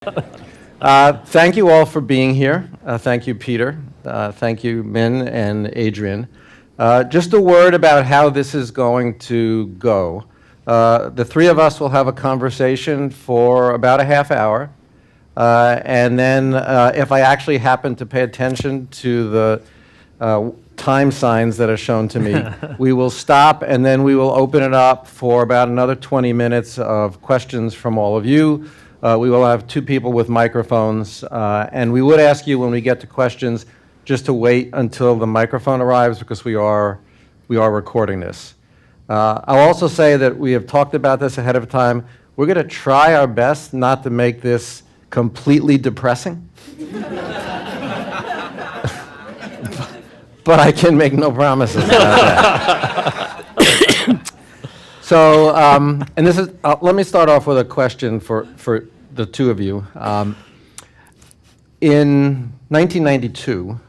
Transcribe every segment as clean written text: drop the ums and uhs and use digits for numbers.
Thank you all for being here. Thank you, Peter. Thank you, Minh and Adrienne. Just a word about how this is going to go. The three of us will have a conversation for about a half hour. And then if I actually happen to pay attention to the time signs that are shown to me, we will stop and then we will open it up for about another 20 minutes of questions from all of you. We will have two people with microphones, and we would ask you when we get to questions just to wait until the microphone arrives because we are recording this. I'll also say that we have talked about this ahead of time. We're going to try our best not to make this completely depressing. But I can make no promises about that. So, and this is, let me start off with a question for the two of you. In 1992,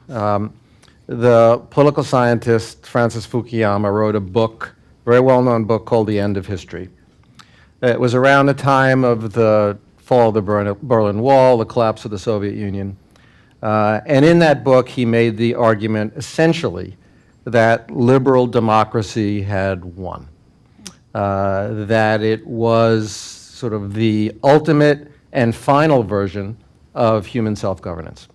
the political scientist Francis Fukuyama wrote a book, very well-known book called The End of History. It was around the time of the fall of the Berlin Wall, the collapse of the Soviet Union. And in that book, he made the argument, essentially, that liberal democracy had won. That it was sort of the ultimate and final version of human self-governance.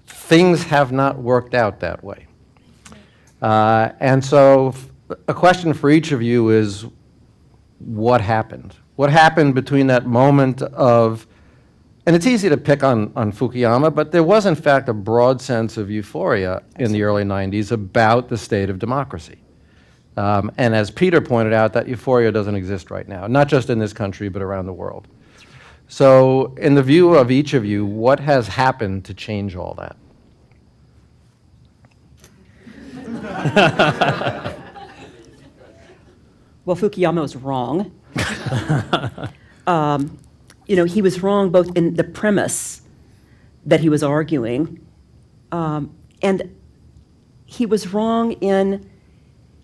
Things have not worked out that way. And so a question for each of you is, what happened? What happened between that moment of, and it's easy to pick on Fukuyama, but there was in fact a broad sense of euphoria in the early 90s about the state of democracy. And as Peter pointed out, that euphoria doesn't exist right now, not just in this country, but around the world. So in the view of each of you, what has happened to change all that? Well, Fukuyama was wrong. He was wrong both in the premise that he was arguing, and he was wrong in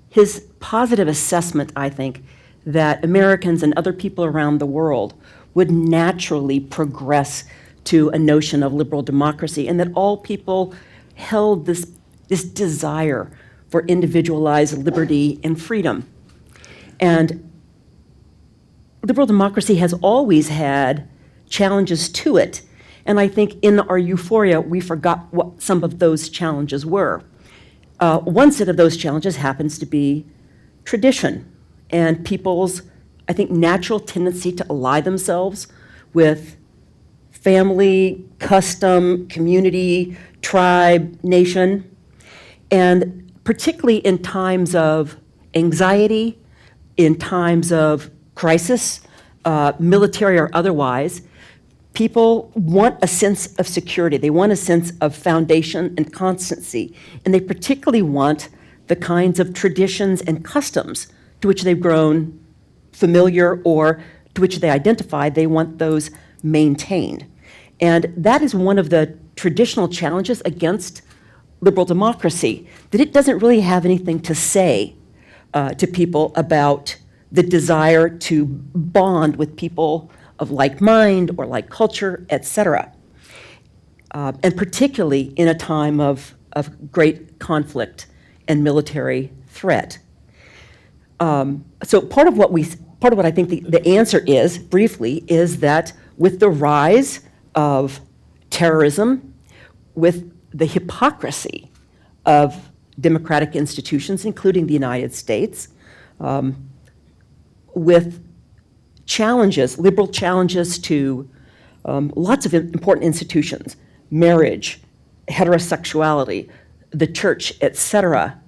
his positive assessment, I think, that Americans and other people around the world would naturally progress to a notion of liberal democracy, and that all people held this desire for individualized liberty and freedom. And liberal democracy has always had challenges to it, and I think in our euphoria, we forgot what some of those challenges were. One set of those challenges happens to be tradition and people's, I think, natural tendency to ally themselves with family, custom, community, tribe, nation. And particularly in times of anxiety, in times of crisis, military or otherwise, people want a sense of security. They want a sense of foundation and constancy. And they particularly want the kinds of traditions and customs to which they've grown familiar or to which they identify. They want those maintained. And that is one of the traditional challenges against liberal democracy, that it doesn't really have anything to say to people about the desire to bond with people of like mind or like culture, et cetera. And particularly in a time of great conflict and military threat. So part of what I think the answer is, briefly, is that with the rise of terrorism, with the hypocrisy of democratic institutions, including the United States, with challenges, liberal challenges to lots of important institutions, marriage, heterosexuality, the church, et cetera.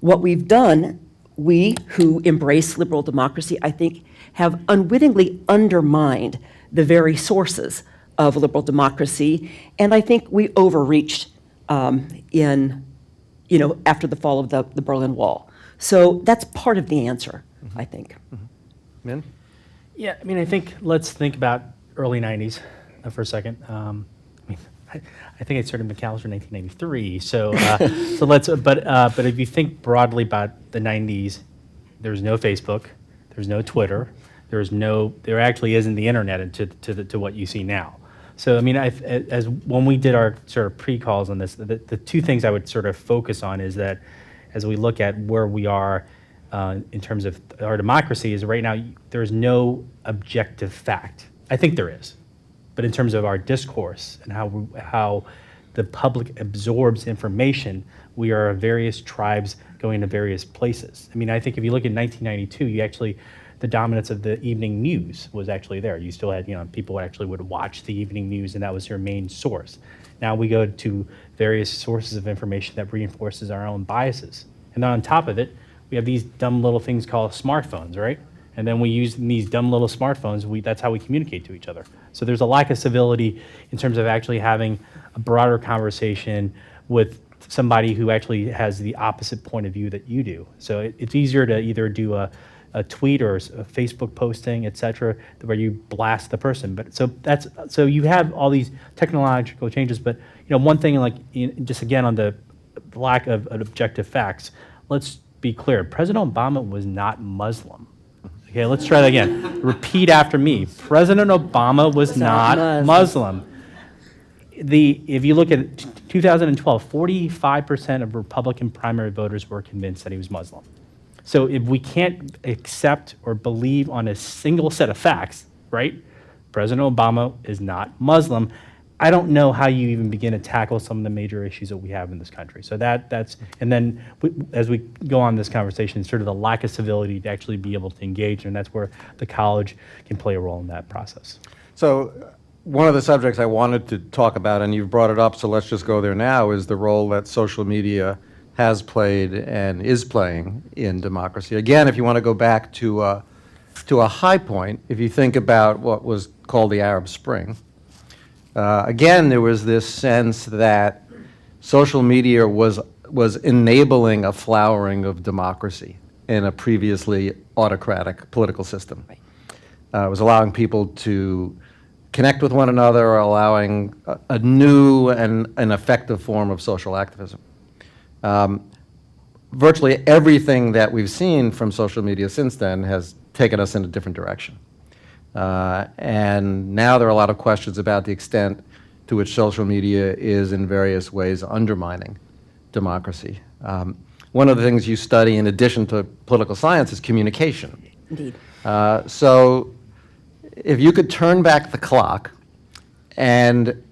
What we've done, we who embrace liberal democracy, I think, have unwittingly undermined the very sources of liberal democracy, and I think we overreached after the fall of the Berlin Wall. So that's part of the answer, I think. Minh? Yeah, I mean, I think let's think about early 90s for a second. I think I started Macalester in 1993. So let's. But if you think broadly about the 90s, there was no Facebook, there was no Twitter, there actually isn't the internet to what you see now. So I mean, as when we did our sort of pre-calls on this, the two things I would sort of focus on is that as we look at where we are in terms of our democracy, is right now there's no objective fact. I think there is, but in terms of our discourse and how the public absorbs information, we are various tribes going to various places. I mean, I think if you look at 1992, the dominance of the evening news was actually there. You still had, people actually would watch the evening news, and that was your main source. Now we go to various sources of information that reinforces our own biases. And then on top of it, we have these dumb little things called smartphones, right? And then we use these dumb little smartphones, that's how we communicate to each other. So there's a lack of civility in terms of actually having a broader conversation with somebody who actually has the opposite point of view that you do. So it's easier to either do a tweet or a Facebook posting, et cetera, where you blast the person. But so you have all these technological changes. But one thing, just again on the lack of objective facts, let's be clear: President Obama was not Muslim. Okay, let's try that again. Repeat after me: President Obama was not Muslim. If you look at 2012, 45% of Republican primary voters were convinced that he was Muslim. So if we can't accept or believe on a single set of facts, right? President Obama is not Muslim. I don't know how you even begin to tackle some of the major issues that we have in this country. So and then as we go on this conversation, sort of the lack of civility to actually be able to engage, and that's where the college can play a role in that process. So one of the subjects I wanted to talk about, and you've brought it up, so let's just go there now, is the role that social media has played and is playing in democracy. Again, if you want to go back to a high point, if you think about what was called the Arab Spring, again, there was this sense that social media was enabling a flowering of democracy in a previously autocratic political system. Right. It was allowing people to connect with one another, or allowing a new and an effective form of social activism. Virtually everything that we've seen from social media since then has taken us in a different direction. And now there are a lot of questions about the extent to which social media is in various ways undermining democracy. One of the things you study in addition to political science is communication. Indeed. So if you could turn back the clock and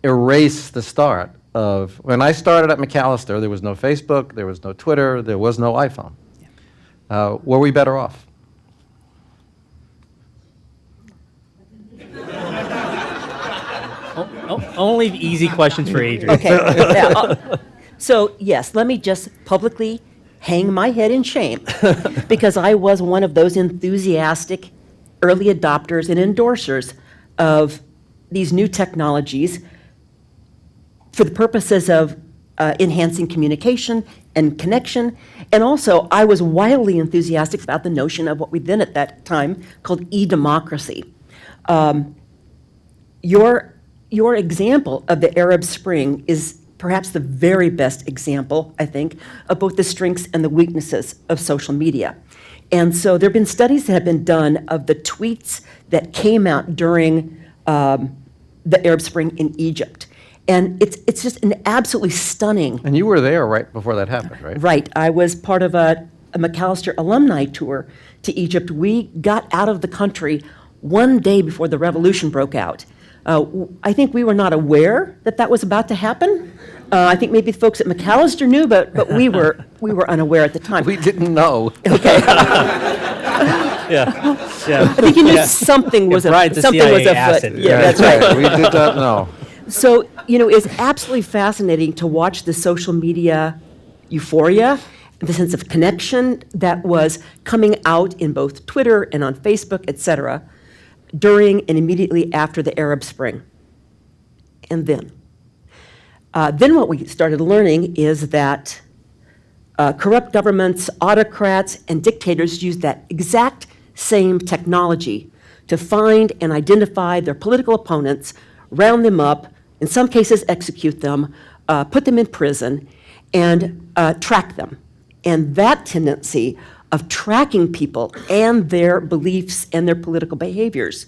erase the start of, when I started at Macalester, there was no Facebook, there was no Twitter, there was no iPhone. Were we better off? Only easy questions for Adrienne. Okay. Yeah, so yes, let me just publicly hang my head in shame, because I was one of those enthusiastic early adopters and endorsers of these new technologies for the purposes of enhancing communication and connection. And also, I was wildly enthusiastic about the notion of what we then at that time called e-democracy. Your example of the Arab Spring is perhaps the very best example, I think, of both the strengths and the weaknesses of social media. And so there have been studies that have been done of the tweets that came out during the Arab Spring in Egypt. And it's just an absolutely stunning. And you were there right before that happened, right? Right. I was part of a Macalester alumni tour to Egypt. We got out of the country one day before the revolution broke out. I think we were not aware that that was about to happen. I think maybe the folks at Macalester knew, but we were unaware at the time. We didn't know. Okay. Yeah. I think you knew something was afoot. Acid. Yeah, that's right. We did not know. So, it's absolutely fascinating to watch the social media euphoria, the sense of connection that was coming out in both Twitter and on Facebook, et cetera, during and immediately after the Arab Spring. And then what we started learning is that corrupt governments, autocrats, and dictators use that exact same technology to find and identify their political opponents, round them up, in some cases execute them, put them in prison, and track them. And that tendency of tracking people and their beliefs and their political behaviors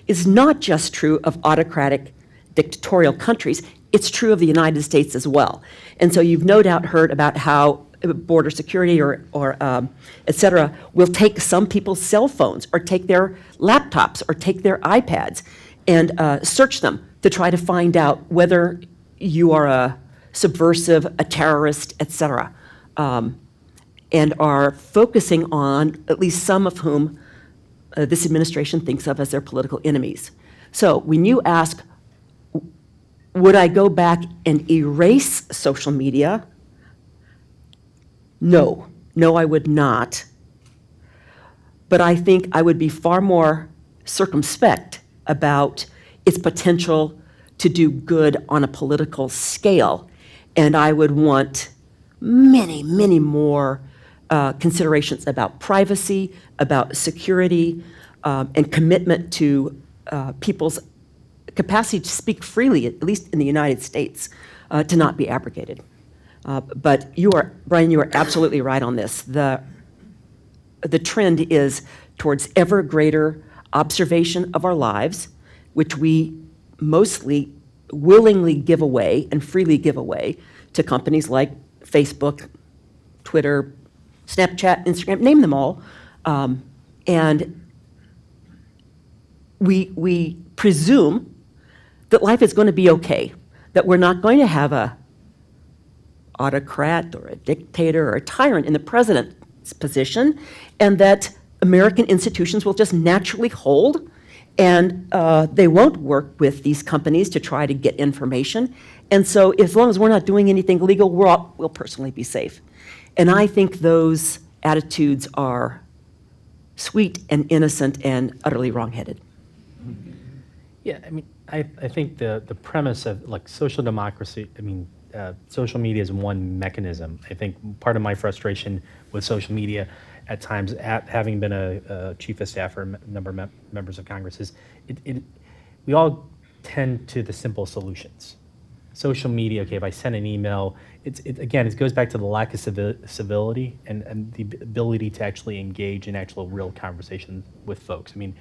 is not just true of autocratic dictatorial countries, it's true of the United States as well. And so you've no doubt heard about how border security or et cetera will take some people's cell phones or take their laptops or take their iPads and search them to try to find out whether you are a subversive, a terrorist, et cetera, and are focusing on at least some of whom this administration thinks of as their political enemies. So when you ask, would I go back and erase social media? No, I would not. But I think I would be far more circumspect about its potential to do good on a political scale. And I would want many, many more considerations about privacy, about security, and commitment to people's capacity to speak freely, at least in the United States, to not be abrogated. But Brian, you are absolutely right on this. The trend is towards ever greater observation of our lives, which we mostly willingly give away and freely give away to companies like Facebook, Twitter, Snapchat, Instagram, name them all. And we presume that life is going to be okay, that we're not going to have a autocrat or a dictator or a tyrant in the president's position, and that American institutions will just naturally hold, and they won't work with these companies to try to get information. And so as long as we're not doing anything illegal, we'll personally be safe. And I think those attitudes are sweet and innocent and utterly wrongheaded. Yeah, I mean, I think the premise of like social democracy, social media is one mechanism. I think part of my frustration with social media at times, having been a chief of staff for a number of members of Congress, is we all tend to the simple solutions. Social media, okay, if I send an email, it goes back to the lack of civility and the ability to actually engage in actual real conversations with folks. I mean,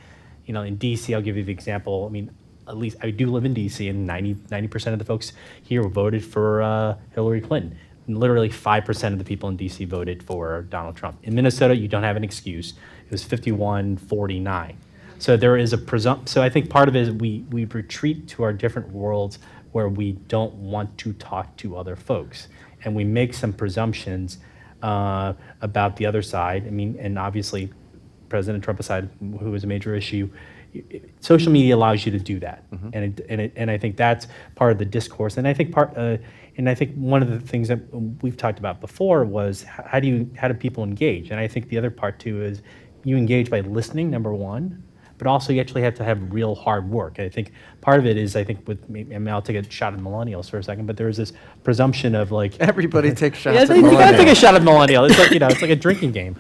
in DC, I'll give you the example. I mean, at least I do live in DC, and 90% of the folks here voted for Hillary Clinton. And literally 5% of the people in DC voted for Donald Trump. In Minnesota, you don't have an excuse. It was 51-49. So there is a presumption. So I think part of it is we retreat to our different worlds where we don't want to talk to other folks, and we make some presumptions about the other side. I mean, and obviously, President Trump aside, who is a major issue, social media allows you to do that, and I think that's part of the discourse. And I think one of the things that we've talked about before was how do people engage? And I think the other part too is you engage by listening, number one, but also you actually have to have real hard work. And I think part of it is I'll take a shot at millennials for a second, but there's this presumption of like Everybody takes shots yeah, at you gotta take a millennials. shot at millennial. It's like it's like a drinking game.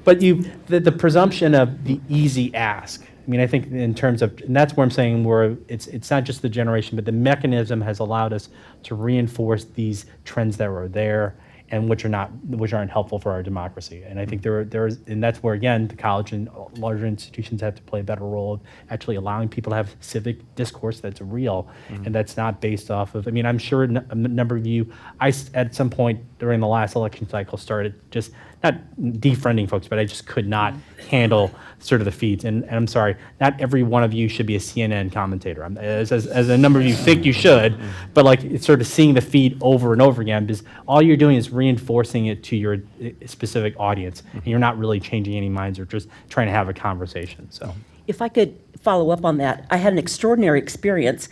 But the presumption of the easy ask. I mean, I think in terms of, and that's where I'm saying it's not just the generation, but the mechanism has allowed us to reinforce these trends that were there and which aren't helpful for our democracy. And I think and that's where again the college and larger institutions have to play a better role of actually allowing people to have civic discourse that's real and that's not based off of. I mean, I'm sure a number of you, at some point during the last election cycle, started just not defriending folks, but I just could not handle sort of the feeds. And I'm sorry, not every one of you should be a CNN commentator. As a number of you think you should, but like it's sort of seeing the feed over and over again, because all you're doing is reinforcing it to your specific audience, and you're not really changing any minds or just trying to have a conversation. So, If I could follow up on that, I had an extraordinary experience.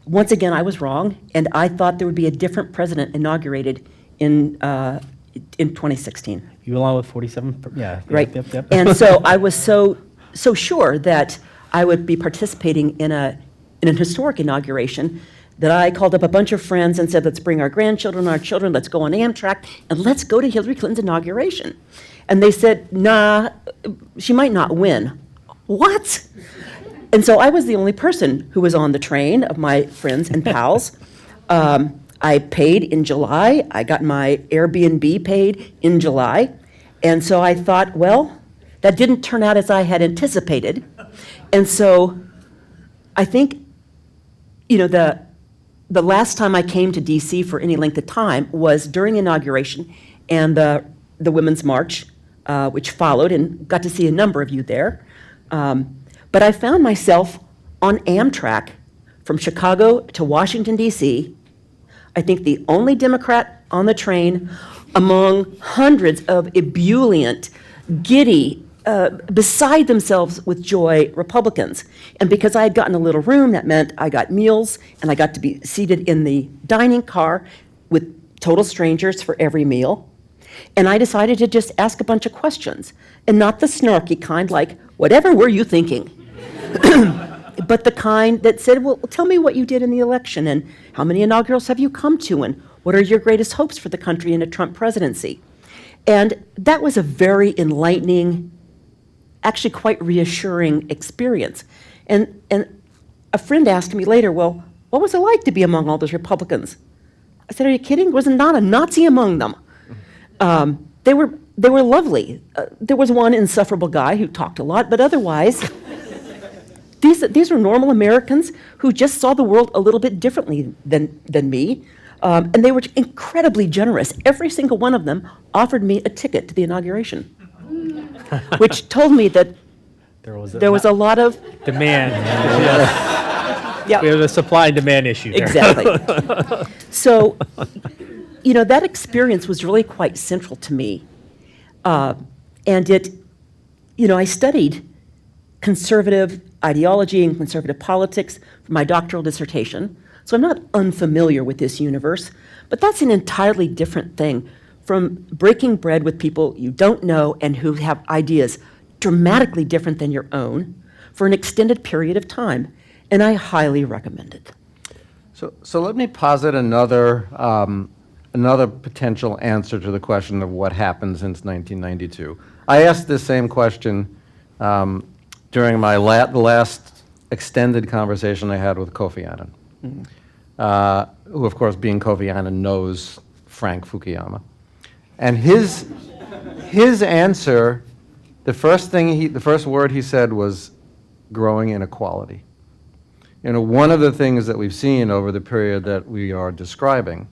Once again, I was wrong, and I thought there would be a different president inaugurated in 2016. you along with 47, yeah. Right. Yep. And so I was so sure that I would be participating in an historic inauguration that I called up a bunch of friends and said, let's bring our grandchildren, our children, let's go on Amtrak, and let's go to Hillary Clinton's inauguration. And they said, nah, she might not win. What? And so I was the only person who was on the train of my friends and pals. I paid in July. I got my Airbnb paid in July. And so I thought, well, that didn't turn out as I had anticipated. And so I think, the last time I came to DC for any length of time was during the inauguration and the Women's March, which followed, and got to see a number of you there. But I found myself on Amtrak from Chicago to Washington, D.C., I think the only Democrat on the train among hundreds of ebullient, giddy, beside themselves with joy Republicans. And because I had gotten a little room, that meant I got meals, and I got to be seated in the dining car with total strangers for every meal. And I decided to just ask a bunch of questions, and not the snarky kind like, whatever were you thinking? But the kind that said, well, tell me what you did in the election, and how many inaugurals have you come to, and what are your greatest hopes for the country in a Trump presidency? And that was a very enlightening, actually quite reassuring experience. And a friend asked me later, well, what was it like to be among all those Republicans? I said, are you kidding? Was not a Nazi among them. They were lovely. There was one insufferable guy who talked a lot, but otherwise, these were normal Americans who just saw the world a little bit differently than me. And they were incredibly generous. Every single one of them offered me a ticket to the inauguration, which told me that there was a lot of demand. yeah, We have a supply and demand issue there. exactly. So, that experience was really quite central to me. And I studied conservative ideology and conservative politics for my doctoral dissertation. So I'm not unfamiliar with this universe, but that's an entirely different thing from breaking bread with people you don't know and who have ideas dramatically different than your own for an extended period of time. And I highly recommend it. So let me posit another potential answer to the question of what happened since 1992. I asked this same question during my the last extended conversation I had with Kofi Annan, who, of course, being Kofi Annan, knows Frank Fukuyama. And his answer, the first word he said was growing inequality. One of the things that we've seen over the period that we are describing,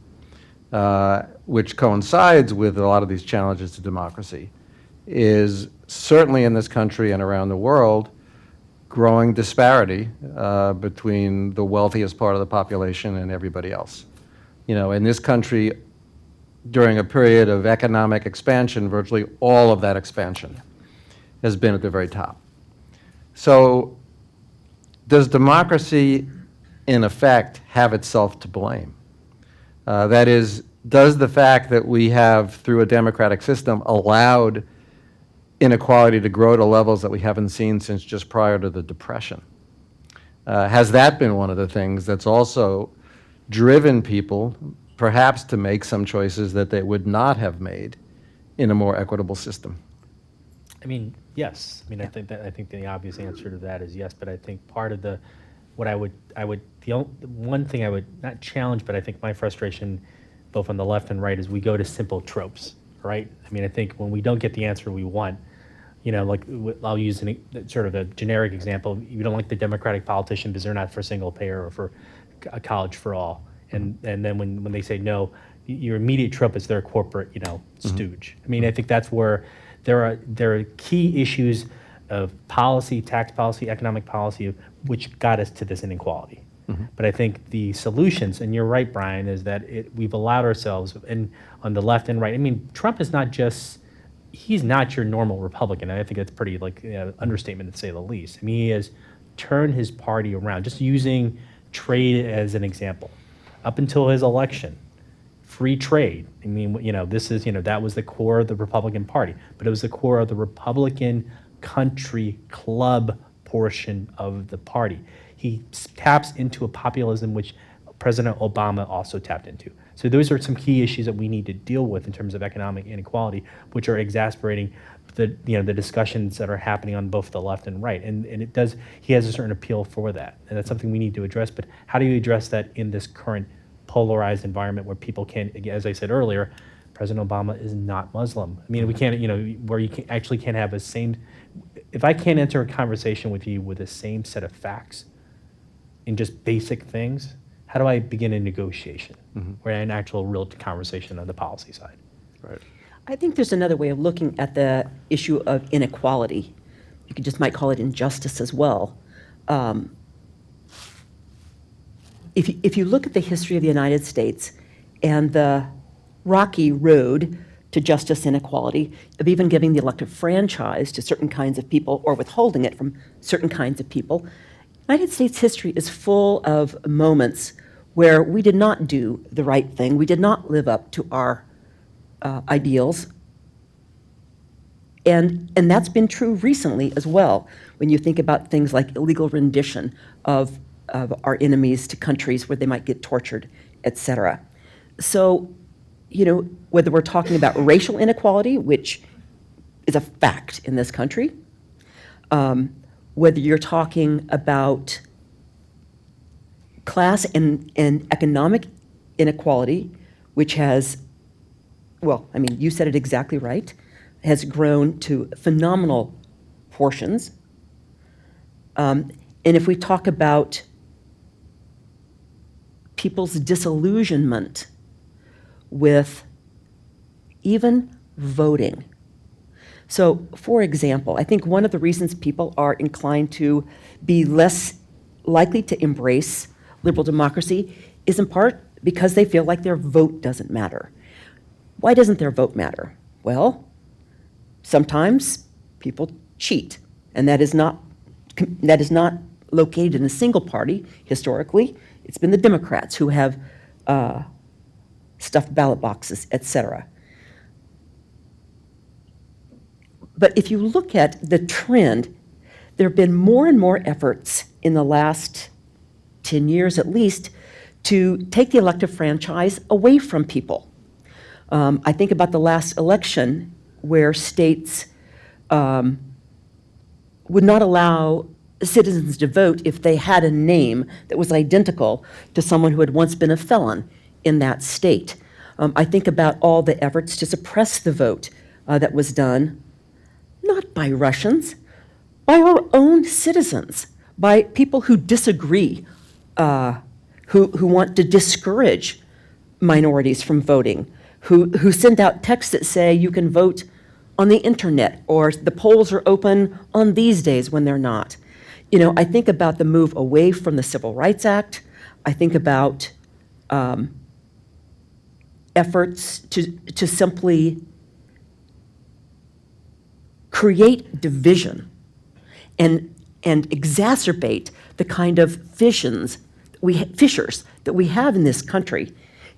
which coincides with a lot of these challenges to democracy, is certainly in this country and around the world, growing disparity between the wealthiest part of the population and everybody else. In this country, during a period of economic expansion, virtually all of that expansion has been at the very top. So does democracy, in effect, have itself to blame? That is, does the fact that we have, through a democratic system, allowed inequality to grow to levels that we haven't seen since just prior to the Depression? Has that been one of the things that's also driven people, perhaps, to make some choices that they would not have made in a more equitable system? Yes. I think the obvious answer to that is yes. But I think part of the one thing I would not challenge, but I think my frustration, both on the left and right, is we go to simple tropes, right? I think when we don't get the answer we want, I'll use sort of a generic example. You don't like the Democratic politician because they're not for single payer or for a college for all. And then when they say no, your immediate trope is they're a corporate, stooge. I think that's where there are key issues of policy, tax policy, economic policy, which got us to this inequality. But I think the solutions, and you're right, Brian, is that we've allowed ourselves, and on the left and right, Trump is not just, he's not your normal Republican. I think that's pretty understatement to say the least. He has turned his party around, just using trade as an example. Up until his election, free trade. This is, that was the core of the Republican Party, but it was the core of the Republican country club portion of the party. He taps into a populism which President Obama also tapped into. So those are some key issues that we need to deal with in terms of economic inequality, which are exacerbating the discussions that are happening on both the left and right. And he has a certain appeal for that. And that's something we need to address. But how do you address that in this current polarized environment where people can, again, as I said earlier, President Obama is not Muslim. I mean, we can't, where you actually can't have a same, if I can't enter a conversation with you with the same set of facts in just basic things, how do I begin a negotiation or an actual real conversation on the policy side? Right. I think there's another way of looking at the issue of inequality. You could just might call it injustice as well. If you look at the history of the United States and the rocky road to justice and equality, of even giving the elective franchise to certain kinds of people or withholding it from certain kinds of people, United States history is full of moments where we did not do the right thing. We did not live up to our ideals. And that's been true recently as well, when you think about things like illegal rendition of our enemies to countries where they might get tortured, et cetera. So, whether we're talking about racial inequality, which is a fact in this country, whether you're talking about class and economic inequality, which has, you said it exactly right, has grown to phenomenal portions. And if we talk about people's disillusionment with even voting. So, for example, I think one of the reasons people are inclined to be less likely to embrace liberal democracy is in part because they feel like their vote doesn't matter. Why doesn't their vote matter? Well, sometimes people cheat, and that is not located in a single party. Historically, it's been the Democrats who have stuffed ballot boxes, et cetera. But if you look at the trend, there have been more and more efforts in the last 10 years at least to take the elective franchise away from people. I think about the last election where states would not allow citizens to vote if they had a name that was identical to someone who had once been a felon in that state. I think about all the efforts to suppress the vote that was done, not by Russians, by our own citizens, by people who disagree, who want to discourage minorities from voting, who send out texts that say you can vote on the internet, or the polls are open on these days when they're not. I think about the move away from the Civil Rights Act. I think about efforts to simply create division and exacerbate the kind of fissures that we have in this country.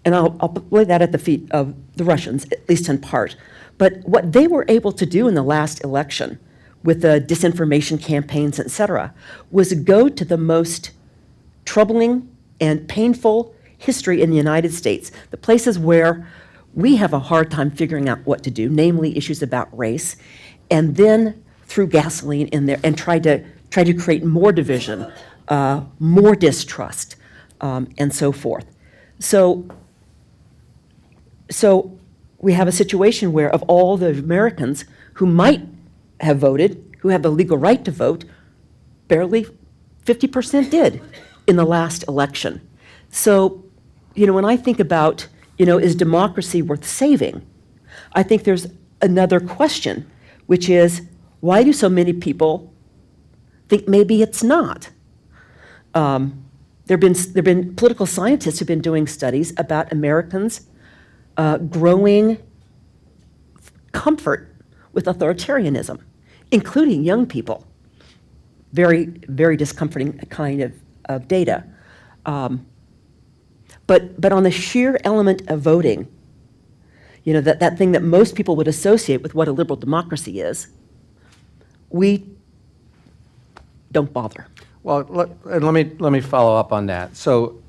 And I'll lay that at the feet of the Russians, at least in part. But what they were able to do in the last election with the disinformation campaigns, et cetera, was go to the most troubling and painful history in the United States, the places where we have a hard time figuring out what to do, namely issues about race, and then threw gasoline in there and tried to create more division, more distrust, and so forth. So we have a situation where of all the Americans who might have voted, who have the legal right to vote, barely 50% did in the last election. So, when I think about, is democracy worth saving? I think there's another question, which is, why do so many people think maybe it's not? There've been political scientists who've been doing studies about Americans' growing comfort with authoritarianism, including young people. Very, very discomforting kind of data. But on the sheer element of voting, that thing that most people would associate with what a liberal democracy is, we don't bother. Well, let me follow up on that. So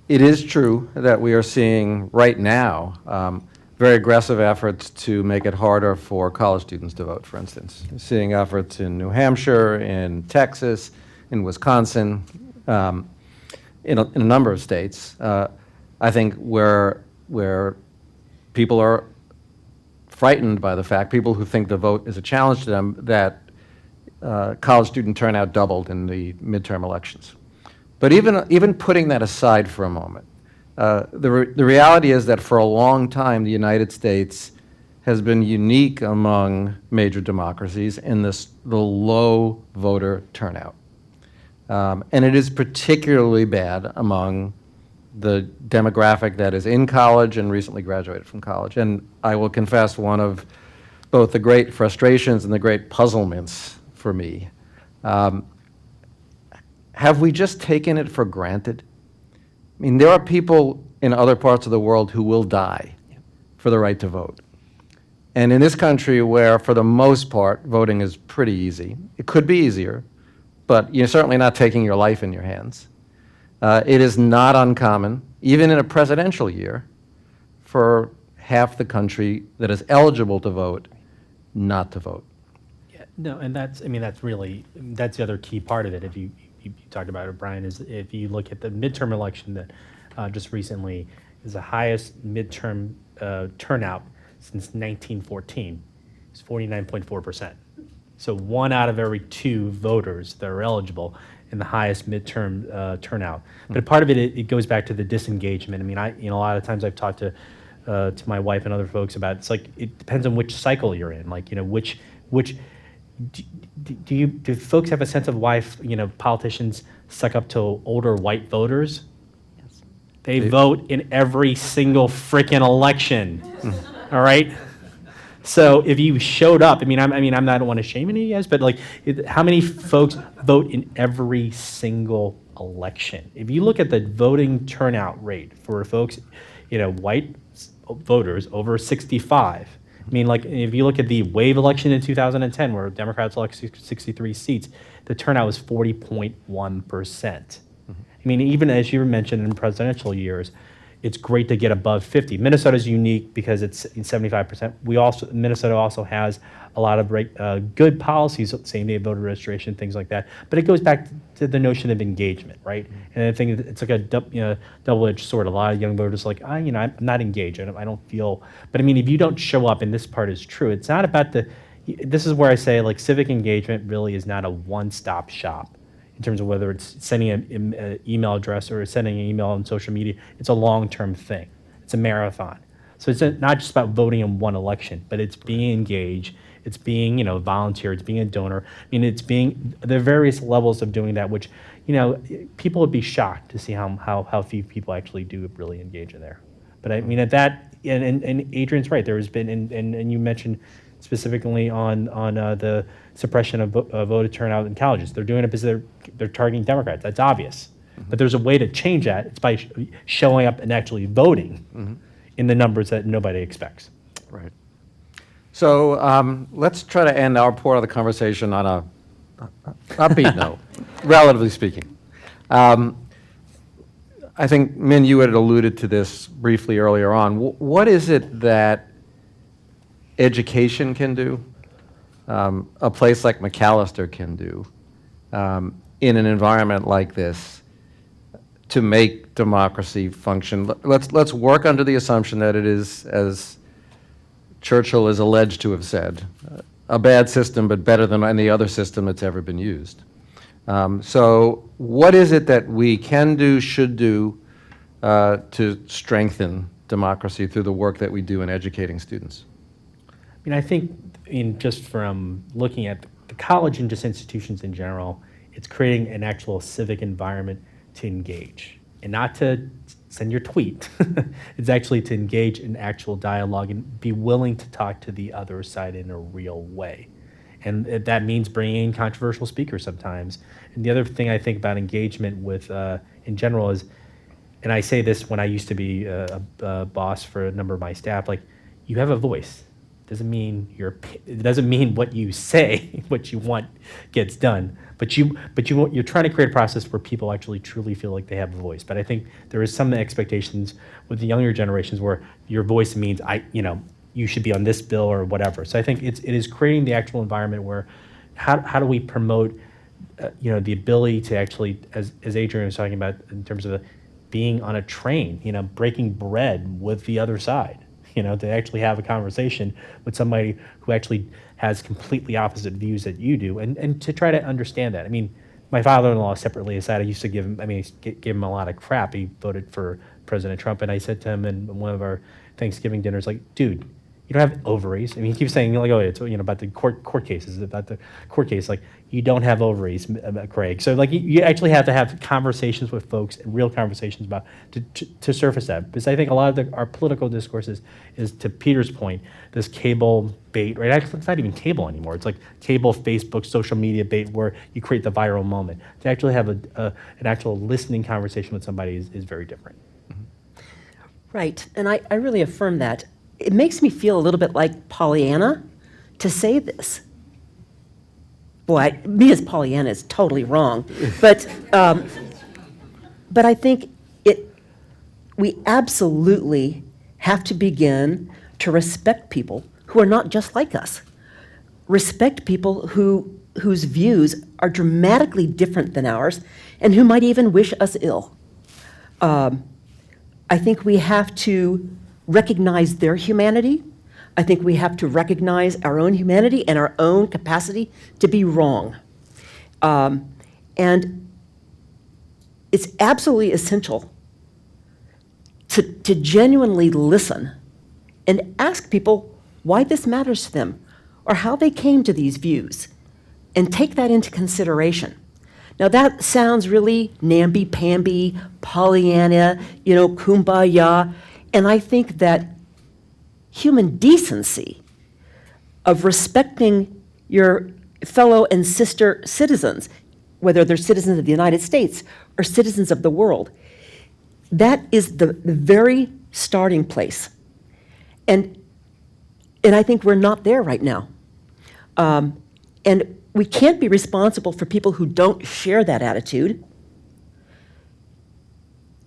it is true that we are seeing right now very aggressive efforts to make it harder for college students to vote, for instance. Seeing efforts in New Hampshire, in Texas, in Wisconsin, in a number of states. I I think where people are frightened by the fact, people who think the vote is a challenge to them, that college student turnout doubled in the midterm elections. But even putting that aside for a moment, the reality is that for a long time, the United States has been unique among major democracies in the low voter turnout. And it is particularly bad among the demographic that is in college and recently graduated from college. And I will confess, one of both the great frustrations and the great puzzlements for me, have we just taken it for granted? I mean, there are people in other parts of the world who will die for the right to vote. And in this country, where for the most part voting is pretty easy, it could be easier, but you're certainly not taking your life in your hands. It is not uncommon, even in a presidential year, for half the country that is eligible to vote not to vote. Yeah, no, and that's the other key part of it. If you talked about it, Brian, is if you look at the midterm election that just recently is the highest midterm turnout since 1914. It's 49.4%. So 1 out of every 2 voters that are eligible in the highest midterm turnout. But part of it goes back to the disengagement. I mean, a lot of times I've talked to my wife and other folks about, it's like, it depends on which cycle you're in. Like, which do folks have a sense of why, politicians suck up to older white voters? Yes. They vote in every single freaking election. All right? So if you showed up, I don't want to shame any of you guys, but how many folks vote in every single election? If you look at the voting turnout rate for folks, white voters over 65, if you look at the wave election in 2010, where Democrats elected 63 seats, the turnout was 40.1%. Even as you mentioned in presidential years, it's great to get above 50. Minnesota's unique because it's 75%. Minnesota also has a lot of good policies, same-day voter registration, things like that. But it goes back to the notion of engagement, right? And I think it's like a double-edged sword. A lot of young voters are like, I'm not engaged. I don't feel. But if you don't show up, and this part is true, it's not about this is where I say civic engagement really is not a one-stop shop. In terms of whether it's sending an email address or sending an email on social media, it's a long-term thing. It's a marathon. So it's not just about voting in one election, but it's being engaged, it's being, volunteer, it's being a donor. It's being the various levels of doing that, which, people would be shocked to see how few people actually do really engage in there. But at that, and Adrienne's right, there has been, and you mentioned specifically on the suppression of voter turnout in colleges. They're doing it because they're targeting Democrats. That's obvious. Mm-hmm. But there's a way to change that. It's by showing up and actually voting in the numbers that nobody expects. Right. So let's try to end our part of the conversation on a upbeat note, relatively speaking. I think, Minh, you had alluded to this briefly earlier on. What is it that education can do, a place like Macalester can do, in an environment like this, to make democracy function? Let's work under the assumption that it is, as Churchill is alleged to have said, a bad system, but better than any other system that's ever been used. So what is it that we can do, should do, to strengthen democracy through the work that we do in educating students? I think just from looking at the college and just institutions in general, it's creating an actual civic environment to engage, and not to send your tweet. It's actually to engage in actual dialogue and be willing to talk to the other side in a real way. And that means bringing in controversial speakers sometimes. And the other thing I think about engagement with, in general, is, and I say this when I used to be a boss for a number of my staff, you have a voice. It doesn't mean what you say, what you want gets done, but you're trying to create a process where people actually truly feel like they have a voice. But I think there is some expectations with the younger generations where your voice means you should be on this bill or whatever. So I think it is creating the actual environment where how do we promote the ability to actually, as Adrienne was talking about, in terms of being on a train, breaking bread with the other side, to actually have a conversation with somebody who actually has completely opposite views that you do, and to try to understand that. I mean, my father-in-law separately aside, I used to give him a lot of crap. He voted for President Trump, and I said to him in one of our Thanksgiving dinners, like, dude, you don't have ovaries. I mean, he keeps saying, like, oh, it's about the court cases, about the court case. Like, you don't have ovaries, Craig. So, like, you actually have to have conversations with folks, and real conversations about to surface that. Because I think a lot of our political discourses is, to Peter's point, this cable bait, right? Actually, it's not even cable anymore. It's like cable, Facebook, social media bait, where you create the viral moment. To actually have an actual listening conversation with somebody is very different. Right, and I really affirm that. It makes me feel a little bit like Pollyanna to say this. Boy, me as Pollyanna is totally wrong, but I think we absolutely have to begin to respect people who are not just like us. Respect people whose views are dramatically different than ours, and who might even wish us ill. I think we have to recognize their humanity. I think we have to recognize our own humanity and our own capacity to be wrong. And it's absolutely essential to genuinely listen and ask people why this matters to them or how they came to these views, and take that into consideration. Now that sounds really namby-pamby, Pollyanna, kumbaya, and I think that human decency of respecting your fellow and sister citizens, whether they're citizens of the United States or citizens of the world, that is the very starting place. And I think we're not there right now. And we can't be responsible for people who don't share that attitude,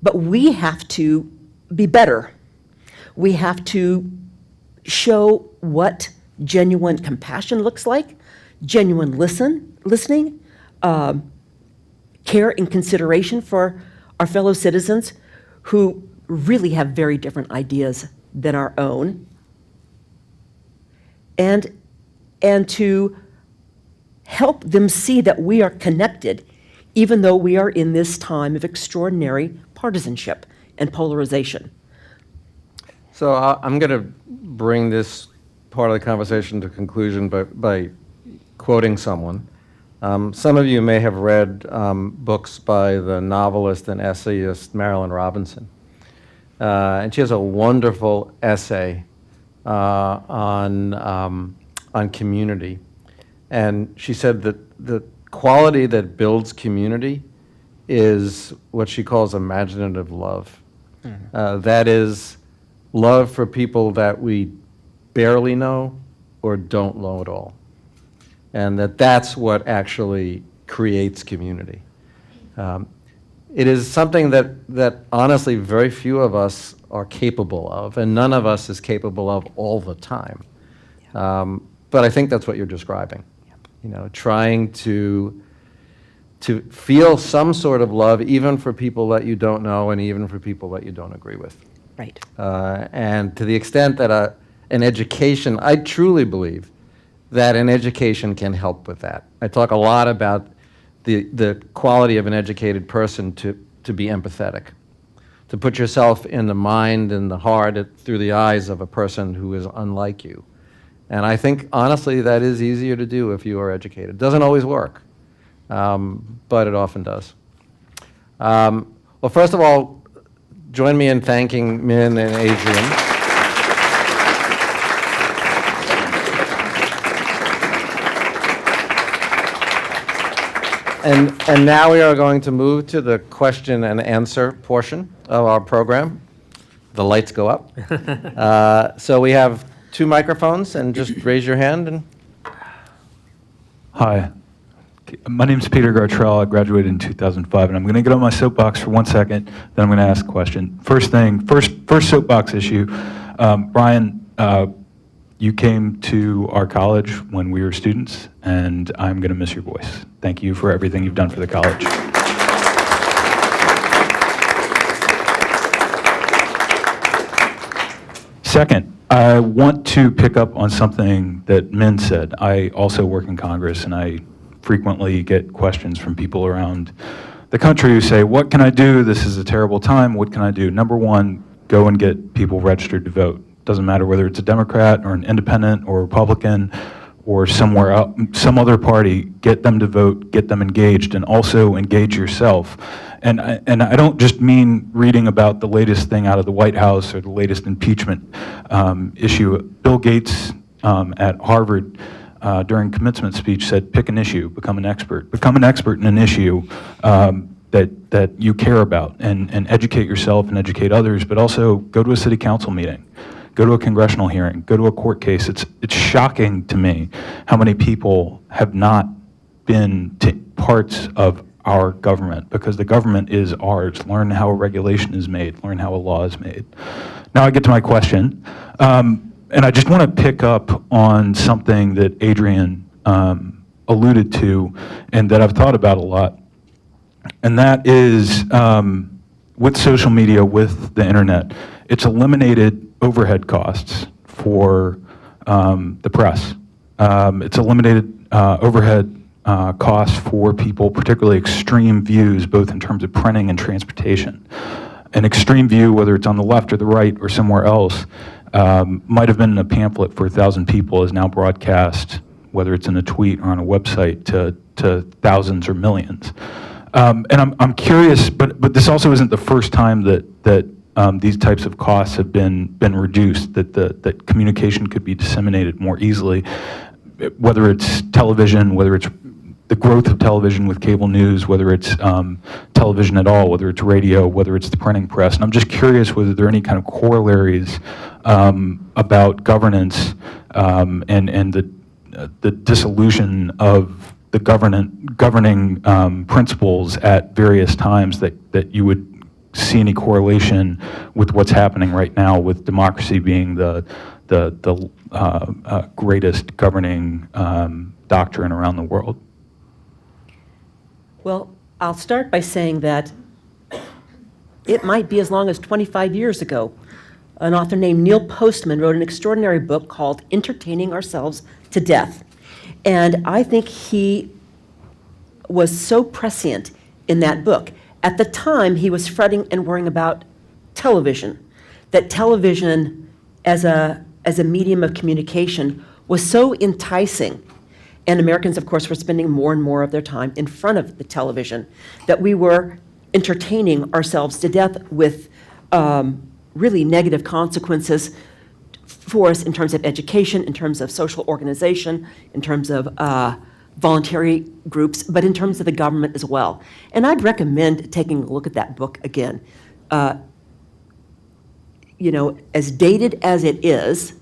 but we have to be better. We have to show what genuine compassion looks like, genuine listening, care and consideration for our fellow citizens who really have very different ideas than our own, and to help them see that we are connected, even though we are in this time of extraordinary partisanship and polarization. So I'm going to bring this part of the conversation to conclusion by quoting someone. Some of you may have read books by the novelist and essayist Marilynne Robinson. And she has a wonderful essay on community. And she said that the quality that builds community is what she calls imaginative love. Mm-hmm. That is love for people that we barely know or don't know at all. And that's what actually creates community. It is something that honestly very few of us are capable of, and none of us is capable of all the time. But I think that's what you're describing. Trying to feel some sort of love, even for people that you don't know and even for people that you don't agree with. Right. And to the extent that an education, I truly believe that an education can help with that. I talk a lot about the quality of an educated person to be empathetic, to put yourself in the mind and the heart through the eyes of a person who is unlike you. And I think, honestly, that is easier to do if you are educated. It doesn't always work, but it often does. Well, first of all, join me in thanking Minh and Adrienne. And now we are going to move to the question and answer portion of our program. The lights go up. So we have 2 microphones, and just raise your hand. And Hi, my name's Peter Gartrell. I graduated in 2005, and I'm going to get on my soapbox for 1 second, then I'm going to ask a question. First soapbox issue. Brian, you came to our college when we were students, and I'm going to miss your voice. Thank you for everything you've done for the college. Second, I want to pick up on something that Minh said. I also work in Congress, and I frequently get questions from people around the country who say, what can I do? This is a terrible time. What can I do? Number one, go and get people registered to vote. Doesn't matter whether it's a Democrat or an independent or Republican or somewhere else, some other party, get them to vote, get them engaged, and also engage yourself. And I don't just mean reading about the latest thing out of the White House or the latest impeachment issue. Bill Gates at Harvard during commencement speech said, pick an issue, become an expert. Become an expert in an issue that you care about, and educate yourself and educate others, but also go to a city council meeting. Go to a congressional hearing, go to a court case. It's shocking to me how many people have not been to parts of our government, because the government is ours. Learn how a regulation is made, learn how a law is made. Now I get to my question, and I just want to pick up on something that Adrienne alluded to and that I've thought about a lot, and that is with social media, with the internet, it's eliminated overhead costs for the press. It's eliminated overhead costs for people, particularly extreme views, both in terms of printing and transportation. An extreme view, whether it's on the left or the right or somewhere else, might have been in a pamphlet for 1,000 people, is now broadcast, whether it's in a tweet or on a website, to thousands or millions. And I'm curious, but this also isn't the first time that these types of costs have been reduced, that communication could be disseminated more easily, whether it's television, whether it's the growth of television with cable news, whether it's television at all, whether it's radio, whether it's the printing press. And I'm just curious whether there are any kind of corollaries about governance and the dissolution of the governing principles at various times that you would see any correlation with what's happening right now with democracy being the greatest governing doctrine around the world. Well, I'll start by saying that it might be as long as 25 years ago. An author named Neil Postman wrote an extraordinary book called Entertaining Ourselves to Death. And I think he was so prescient in that book. At the time, he was fretting and worrying about television, that television as a medium of communication was so enticing. And Americans, of course, were spending more and more of their time in front of the television, that we were entertaining ourselves to death with really negative consequences for us in terms of education, in terms of social organization, in terms of voluntary groups, but in terms of the government as well. And I'd recommend taking a look at that book again. As dated as it is,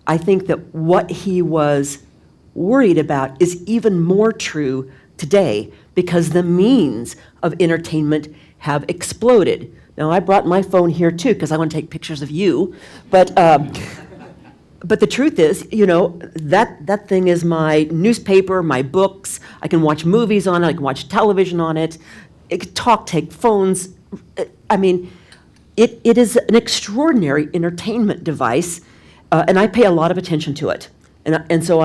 I think that what he was worried about is even more true today, because the means of entertainment have exploded. Now, I brought my phone here too, because I want to take pictures of you, but the truth is, that thing is my newspaper, my books. I can watch movies on it, I can watch television on it, I can talk, take phones. I mean, it is an extraordinary entertainment device, and I pay a lot of attention to it. And so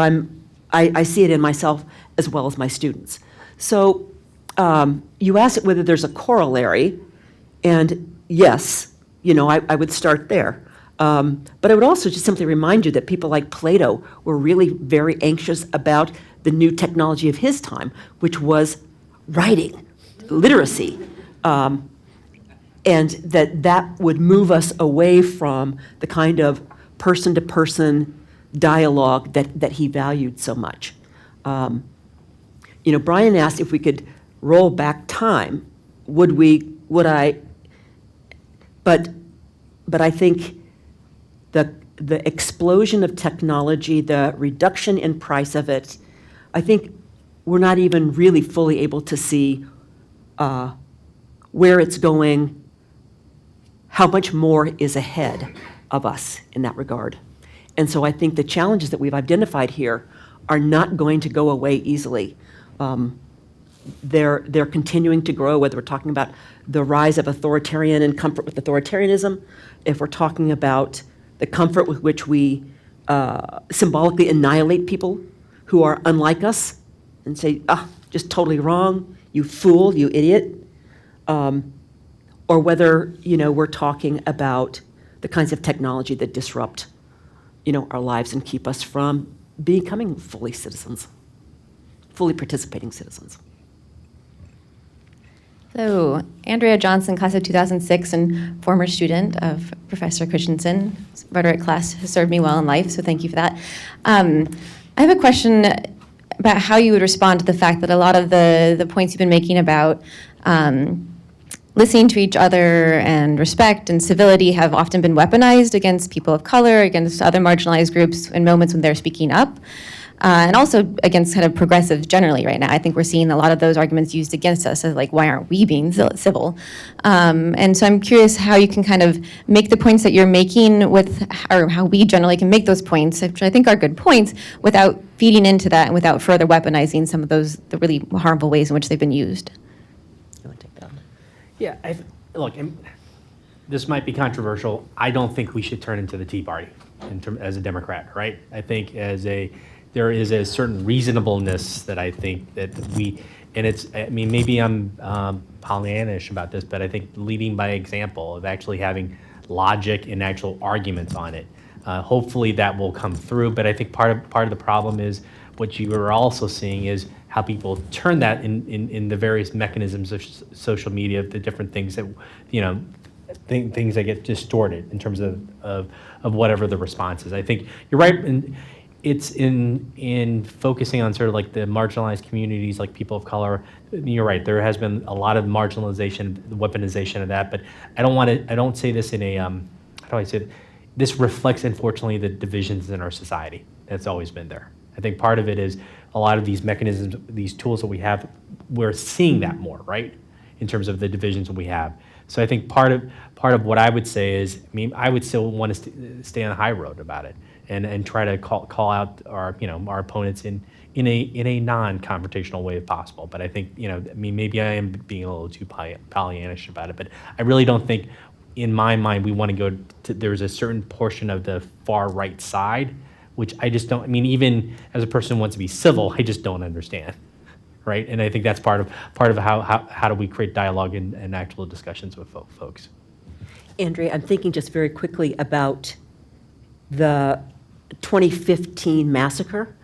I see it in myself as well as my students. So you asked whether there's a corollary, and yes, I would start there. But I would also just simply remind you that people like Plato were really very anxious about the new technology of his time, which was writing, literacy, and that would move us away from the kind of person-to-person dialogue that he valued so much. Brian asked if we could roll back time. Would I? But I think the explosion of technology, the reduction in price of it, I think we're not even really fully able to see where it's going, how much more is ahead of us in that regard. And so I think the challenges that we've identified here are not going to go away easily. They're continuing to grow, whether we're talking about the rise of authoritarian and comfort with authoritarianism, if we're talking about the comfort with which we symbolically annihilate people who are unlike us and say, just totally wrong, you fool, you idiot, or whether, we're talking about the kinds of technology that disrupt, our lives and keep us from becoming fully participating citizens. So, Andrea Johnson, class of 2006, and former student of Professor Christiansen. Rhetoric class has served me well in life, so thank you for that. I have a question about how you would respond to the fact that a lot of the points you've been making about listening to each other and respect and civility have often been weaponized against people of color, against other marginalized groups in moments when they're speaking up. And also against kind of progressives generally right now. I think we're seeing a lot of those arguments used against us as like, why aren't we being civil? And so I'm curious how you can kind of make the points that you're making or how we generally can make those points, which I think are good points, without feeding into that and without further weaponizing some of the really harmful ways in which they've been used. You want to take that one? Yeah, look, this might be controversial. I don't think we should turn into the Tea Party as a Democrat, right? I think there is a certain reasonableness that I think that maybe I'm Pollyannish about this, but I think leading by example of actually having logic and actual arguments on it. Hopefully that will come through, but I think part of the problem is what you are also seeing is how people turn that in the various mechanisms of social media, the different things that, things that get distorted in terms of whatever the response is. I think you're right, and it's in focusing on sort of like the marginalized communities, like people of color. You're right. There has been a lot of marginalization, weaponization of that. But I don't say this in a how do I say it? This reflects, unfortunately, the divisions in our society. That's always been there. I think part of it is a lot of these mechanisms, these tools that we have. We're seeing that more, right, in terms of the divisions that we have. So I think part of what I would say is, I would still want to stay on the high road about it. And try to call out our opponents in a non-confrontational way if possible. But I think maybe I am being a little too Pollyannish about it. But I really don't think, in my mind, we want to go to. There's a certain portion of the far right side, which I just don't. Even as a person who wants to be civil, I just don't understand, right? And I think that's part of how do we create dialogue and actual discussions with folks. Andrea, I'm thinking just very quickly about the 2015 massacre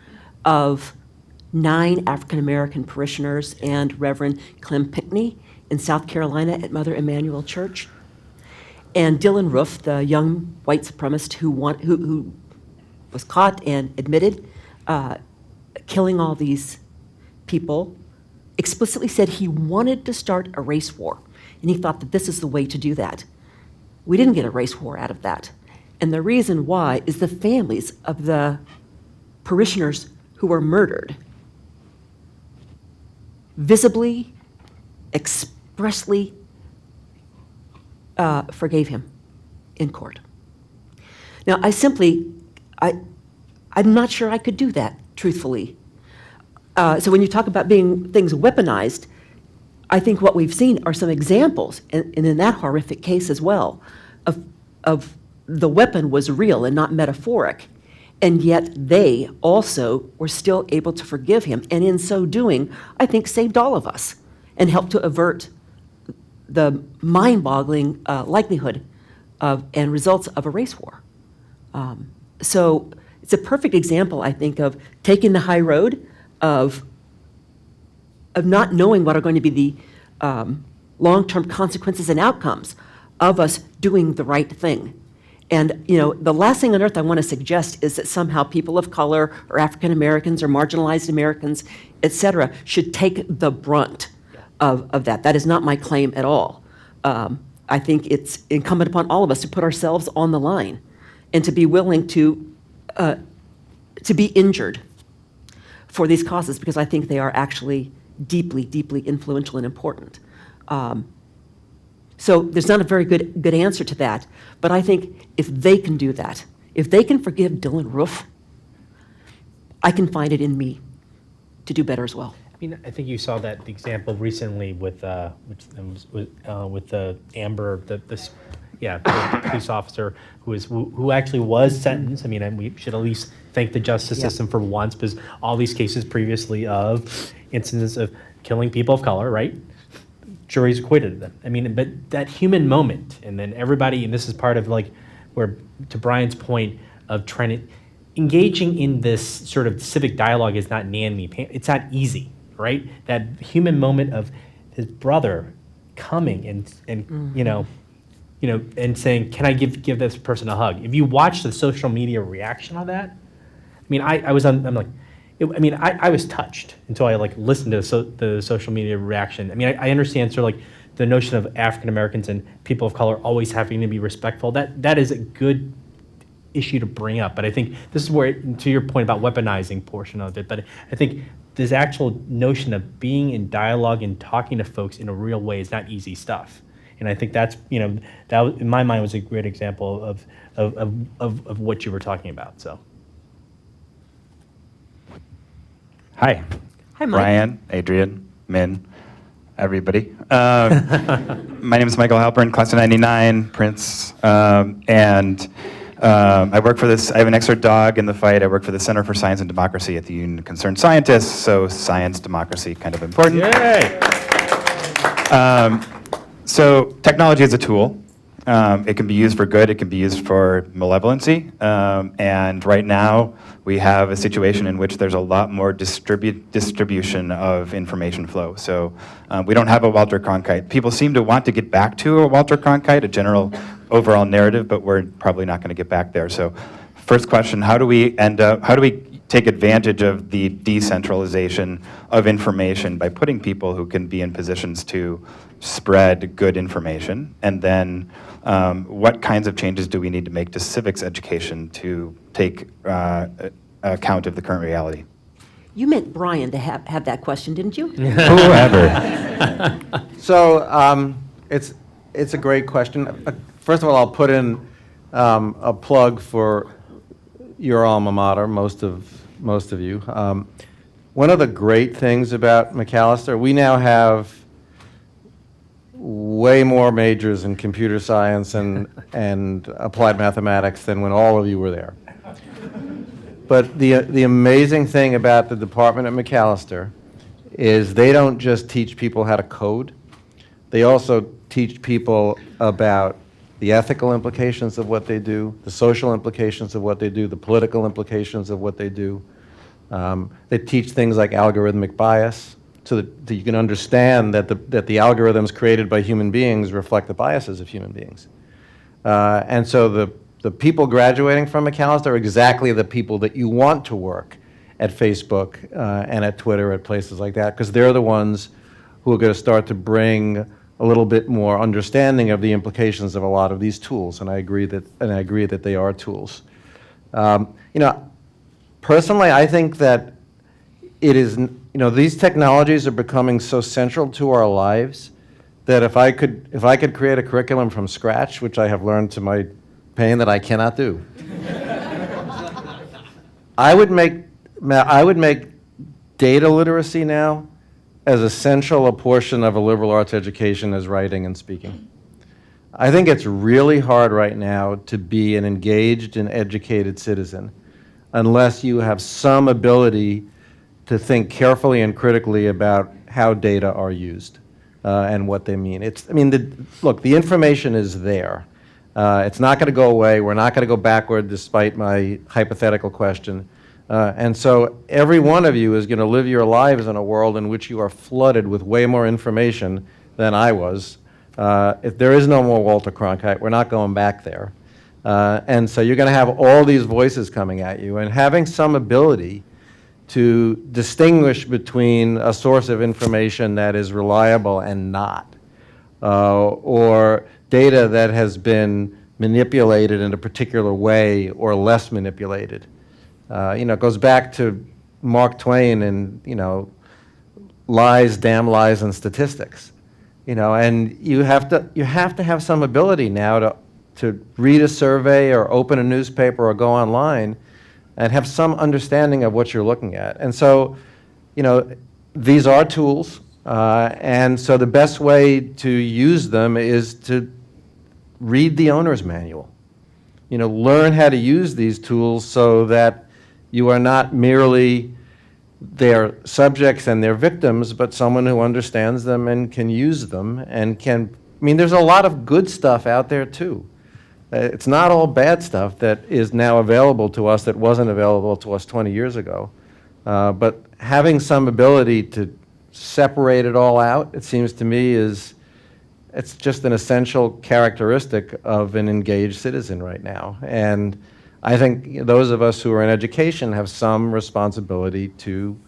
of 9 African-American parishioners and Reverend Clem Pinckney in South Carolina at Mother Emanuel Church. And Dylan Roof, the young white supremacist who was caught and admitted killing all these people, explicitly said he wanted to start a race war. And he thought that this is the way to do that. We didn't get a race war out of that. And the reason why is the families of the parishioners who were murdered visibly, expressly forgave him in court. Now, I'm not sure I could do that, truthfully. So when you talk about being things weaponized, I think what we've seen are some examples, and in that horrific case as well, of the weapon was real and not metaphoric, and yet they also were still able to forgive him, and in so doing, I think saved all of us and helped to avert the mind-boggling likelihood of and results of a race war. So it's a perfect example, I think, of taking the high road, of not knowing what are going to be the long-term consequences and outcomes of us doing the right thing. And, the last thing on earth I want to suggest is that somehow people of color or African Americans or marginalized Americans, et cetera, should take the brunt of that. That is not my claim at all. I think it's incumbent upon all of us to put ourselves on the line and to be willing to be injured for these causes, because I think they are actually deeply, deeply influential and important. So there's not a very good answer to that, but I think if they can do that, if they can forgive Dylan Roof, I can find it in me to do better as well. I think you saw that example recently with Amber, Yeah, the police officer who actually was sentenced. I mean, and we should at least thank the justice Yeah. system for once, because all these cases previously of incidents of killing people of color, right? Juries acquitted them. I mean, but that human moment, and then everybody, and this is part of like where, to Brian's point of trying to engaging in this sort of civic dialogue is not nanny. It's not easy, right? That human moment of his brother coming and you know, and saying, "Can I give this person a hug?" If you watch the social media reaction on that, I mean, I was on. I'm like, I was touched until I like listened to the social media reaction. I mean, I understand sort of like the notion of African Americans and people of color always having to be respectful. That is a good issue to bring up. But I think this is where, to your point about weaponizing portion of it, but I think this actual notion of being in dialogue and talking to folks in a real way is not easy stuff. And I think that's, that in my mind was a great example of what you were talking about. So. Hi. Hi, Mike. Brian, Adrienne, Minh, everybody. My name is Michael Halpern, class of 99, Prince, and I work for this. I have an extra dog in the fight. I work for the Center for Science and Democracy at the Union of Concerned Scientists, so science, democracy, kind of important. Yay! So technology is a tool. It can be used for good. It can be used for malevolency. And right now, we have a situation in which there's a lot more distribution of information flow. So we don't have a Walter Cronkite. People seem to want to get back to a Walter Cronkite, a general overall narrative, but we're probably not going to get back there. So first question, how do we take advantage of the decentralization of information by putting people who can be in positions to spread good information? And then what kinds of changes do we need to make to civics education to take account of the current reality? You meant Brian to have that question, didn't you? Whoever. So it's a great question. First of all, I'll put in a plug for your alma mater, most of you. One of the great things about Macalester, we now have way more majors in computer science and applied mathematics than when all of you were there. But the amazing thing about the department at Macalester is they don't just teach people how to code, they also teach people about the ethical implications of what they do, the social implications of what they do, the political implications of what they do. They teach things like algorithmic bias, so that you can understand that the algorithms created by human beings reflect the biases of human beings. And so the people graduating from Macalester are exactly the people that you want to work at Facebook and at Twitter, at places like that, because they're the ones who are going to start to bring a little bit more understanding of the implications of a lot of these tools. And I agree that they are tools. Personally, I think that it is, these technologies are becoming so central to our lives that if I could create a curriculum from scratch, which I have learned to my pain that I cannot do, I would make data literacy now as essential a portion of a liberal arts education as writing and speaking. I think it's really hard right now to be an engaged and educated citizen unless you have some ability to think carefully and critically about how data are used and what they mean. Look, the information is there. It's not going to go away. We're not going to go backward despite my hypothetical question. And so every one of you is going to live your lives in a world in which you are flooded with way more information than I was. If there is no more Walter Cronkite, we're not going back there. And so you're going to have all these voices coming at you, and having some ability to distinguish between a source of information that is reliable and not, or data that has been manipulated in a particular way or less manipulated. It goes back to Mark Twain and, lies, damn lies, and statistics. And you have to have some ability now to read a survey or open a newspaper or go online and have some understanding of what you're looking at. And so, these are tools, and so the best way to use them is to read the owner's manual. Learn how to use these tools so that you are not merely their subjects and their victims, but someone who understands them and can use them and there's a lot of good stuff out there too. It's not all bad stuff that is now available to us that wasn't available to us 20 years ago. But having some ability to separate it all out, it seems to me, it's just an essential characteristic of an engaged citizen right now. And I think those of us who are in education have some responsibility to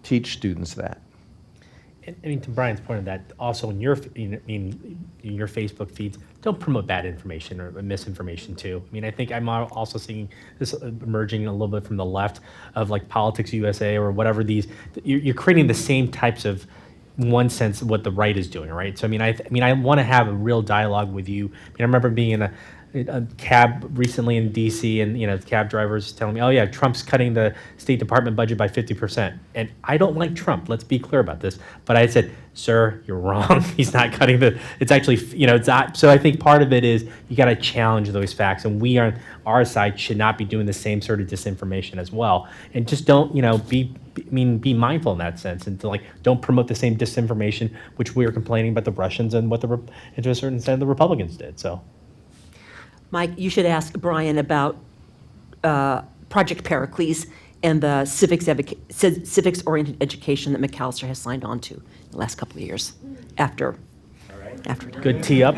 teach students that. To Brian's point of that, also in your Facebook feeds, don't promote bad information or misinformation too. I think I'm also seeing this emerging a little bit from the left of like Politics USA or whatever you're creating the same types of, in one sense, what the right is doing, right? So I want to have a real dialogue with you. I remember being in a cab recently in DC, and cab drivers telling me, oh yeah, Trump's cutting the State Department budget by 50%. And I don't like Trump, let's be clear about this. But I said, sir, you're wrong. He's not cutting it's actually, it's not. So I think part of it is you got to challenge those facts, and we on our side should not be doing the same sort of disinformation as well. And just don't, be mindful in that sense, and don't promote the same disinformation which we are complaining about the Russians and what to a certain extent the Republicans did. So. Mike, you should ask Brian about Project Pericles and the civics-oriented education that Macalester has signed on to in the last couple of years after. Good tee up.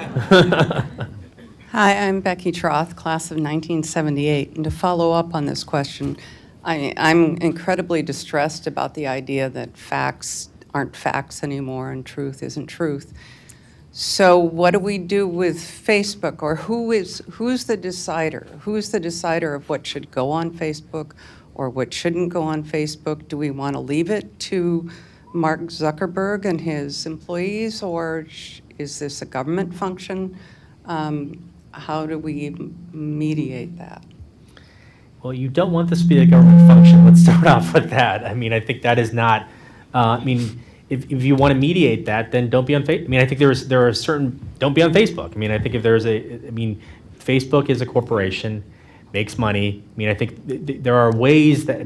Hi, I'm Becky Troth, class of 1978. And to follow up on this question, I'm incredibly distressed about the idea that facts aren't facts anymore and truth isn't truth. So what do we do with Facebook, or who's the decider? Who's the decider of what should go on Facebook or what shouldn't go on Facebook? Do we want to leave it to Mark Zuckerberg and his employees, or is this a government function? How do we mediate that? Well, you don't want this to be a government function. Let's start off with that. I think that is not, if you want to mediate that, then don't be on Facebook. I think there are certain, don't be on Facebook. I think if there's Facebook is a corporation, makes money. I think there are ways that,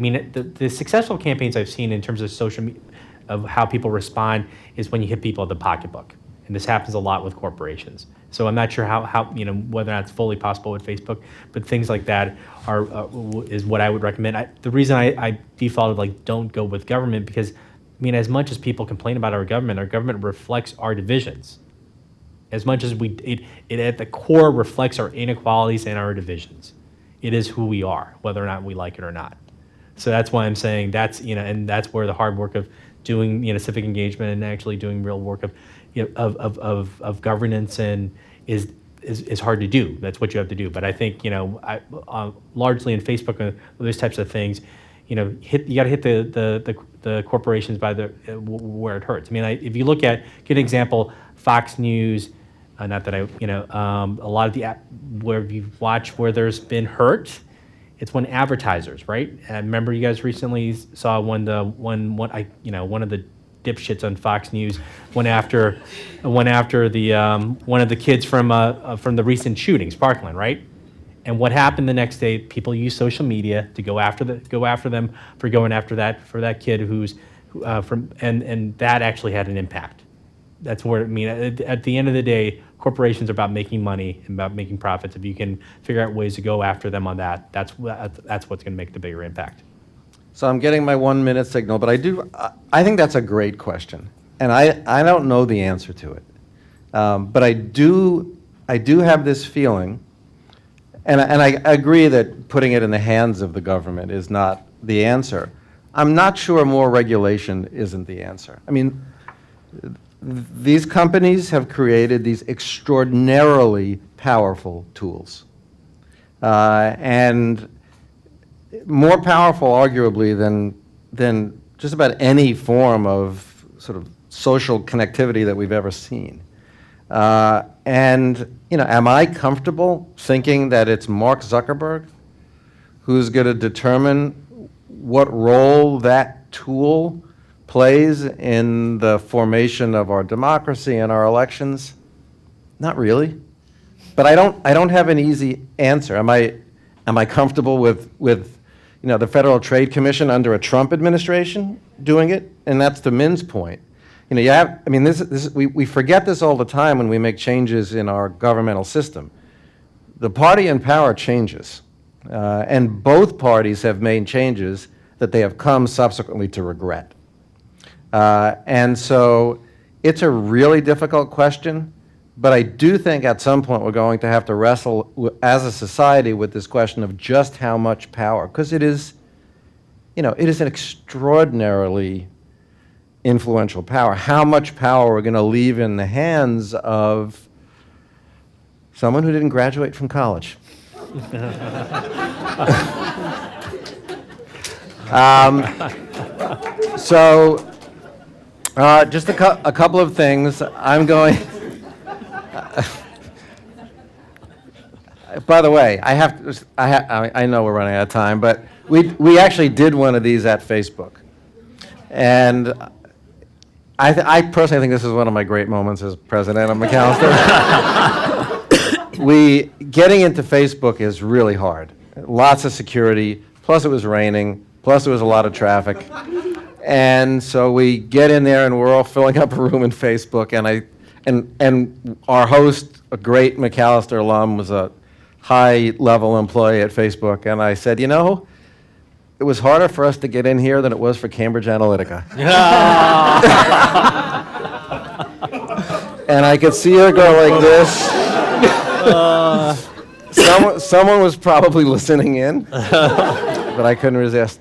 the successful campaigns I've seen in terms of social media, of how people respond, is when you hit people at the pocketbook. And this happens a lot with corporations. So I'm not sure how whether or not it's fully possible with Facebook, but things like that is what I would recommend. The reason I defaulted don't go with government, because as much as people complain about our government reflects our divisions. As much as it at the core reflects our inequalities and our divisions. It is who we are, whether or not we like it or not. So that's why I'm saying that's, and that's where the hard work of doing, civic engagement and actually doing real work of governance and is hard to do. That's what you have to do. But I think, largely in Facebook, those types of things, you got to hit the corporations by where it hurts. If you look at, good example, Fox News, not that a lot of the where you watch where there's been hurt, it's when advertisers, right? And remember, you guys recently saw one of the dipshits on Fox News went after the one of the kids from the recent shootings, Parkland, right? And what happened the next day? People used social media to go after them for going after that kid and that actually had an impact. That's where at the end of the day, corporations are about making money and about making profits. If you can figure out ways to go after them on that, that's what's going to make the bigger impact. So I'm getting my 1 minute signal, but I think that's a great question, and I don't know the answer to it, but I do have this feeling. And I agree that putting it in the hands of the government is not the answer. I'm not sure more regulation isn't the answer. These companies have created these extraordinarily powerful tools. And more powerful, arguably, than just about any form of sort of social connectivity that we've ever seen. Am I comfortable thinking that it's Mark Zuckerberg who's going to determine what role that tool plays in the formation of our democracy and our elections? Not really. But I don't have an easy answer. Am I comfortable with the Federal Trade Commission under a Trump administration doing it? And that's to Min's point. We forget this all the time when we make changes in our governmental system. The party in power changes, and both parties have made changes that they have come subsequently to regret. And so it's a really difficult question, but I do think at some point we're going to have to wrestle as a society with this question of just how much power, because it is an extraordinarily influential power. How much power we're going to leave in the hands of someone who didn't graduate from college. Just a couple of things. I'm going. By the way, I know we're running out of time, but we actually did one of these at Facebook, and I personally think this is one of my great moments as president of Macalester. Getting into Facebook is really hard. Lots of security, plus it was raining, plus there was a lot of traffic. And so we get in there and we're all filling up a room in Facebook, and our host, a great Macalester alum, was a high-level employee at Facebook, and I said, it was harder for us to get in here than it was for Cambridge Analytica. And I could see her go like this. Someone was probably listening in, but I couldn't resist.